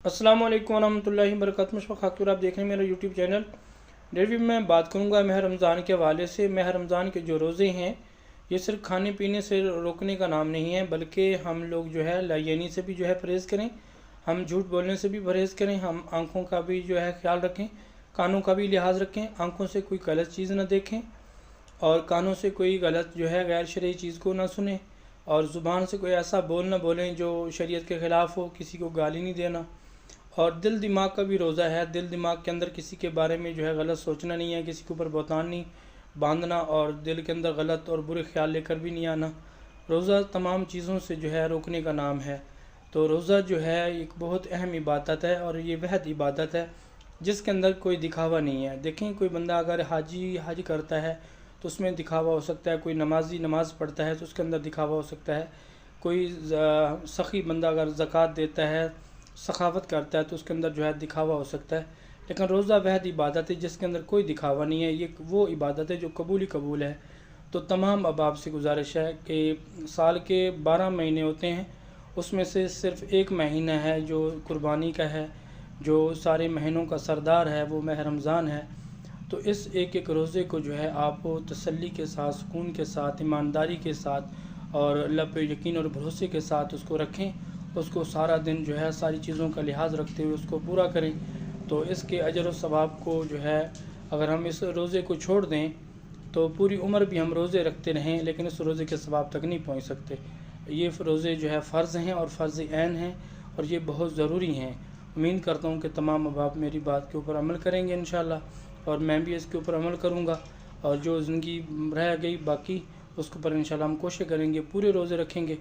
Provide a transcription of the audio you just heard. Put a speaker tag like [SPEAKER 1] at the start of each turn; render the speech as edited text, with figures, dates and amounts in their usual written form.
[SPEAKER 1] अस्सलाम वालेकुम वरहमतुल्लाहि वबरकातुहू। मुशफ़क़ खातूर आप देख रहे हैं मेरा यूट्यूब चैनल। रिव्यू में बात करूंगा माह रमज़ान के हवाले से। माह रमज़ान के जो रोज़े हैं ये सिर्फ खाने पीने से रोकने का नाम नहीं है, बल्कि हम लोग जो है लायानी से भी जो है परहेज़ करें, हम झूठ बोलने से भी परहेज़ करें, हम आँखों का भी जो है ख्याल रखें, कानों का भी लिहाज रखें, आँखों से कोई गलत चीज़ ना देखें और कानों से कोई गलत जो है गैर शरई चीज़ को ना सुने और ज़ुबान से कोई ऐसा बोल ना बोलें जो शरीयत के ख़िलाफ़ हो, किसी को गाली नहीं देना। और दिल दिमाग का भी रोज़ा है। दिल दिमाग के अंदर किसी के बारे में जो है गलत सोचना नहीं है, किसी के ऊपर बहतान नहीं बांधना और दिल के अंदर गलत और बुरे ख्याल लेकर भी नहीं आना। रोज़ा तमाम चीज़ों से जो है रोकने का नाम है। तो रोज़ा जो है एक बहुत अहम इबादत है और ये वहद इबादत है जिसके अंदर कोई दिखावा नहीं है। देखें, कोई बंदा अगर हाजी हज करता है तो उसमें दिखावा हो सकता है, कोई नमाजी नमाज़ पढ़ता है तो उसके अंदर दिखावा हो सकता है, कोई सखी बंदा अगर ज़कात देता है, सखावत करता है तो उसके अंदर जो है दिखावा हो सकता है। लेकिन रोज़ा वहद इबादत है जिसके अंदर कोई दिखावा नहीं है। ये वो इबादत है जो कबूल ही कबूल है। तो तमाम अहबाब से गुजारिश है कि साल के 12 महीने होते हैं, उसमें से सिर्फ़ एक महीना है जो कुर्बानी का है, जो सारे महीनों का सरदार है, वो माह रमज़ान है। तो इस एक एक रोज़े को जो है आप तसल्ली के साथ, सुकून के साथ, ईमानदारी के साथ और अल्लाह पे यकीन और भरोसे के साथ उसको रखें। उसको सारा दिन जो है सारी चीज़ों का लिहाज रखते हुए उसको पूरा करें। तो इसके अजर व सवाब को जो है अगर हम इस रोज़े को छोड़ दें तो पूरी उम्र भी हम रोज़े रखते रहें लेकिन इस रोज़े के सवाब तक नहीं पहुंच सकते। ये रोज़े जो है फ़र्ज़ हैं और फ़र्ज़ ऐन हैं और ये बहुत ज़रूरी हैं। उम्मीद करता हूँ कि तमाम अहबाब मेरी बात के ऊपर अमल करेंगे इंशाल्लाह और मैं भी इसके ऊपर अमल करूँगा और जो ज़िंदगी रह गई बाकी उसके ऊपर इंशाल्लाह हम कोशिश करेंगे, पूरे रोज़े रखेंगे।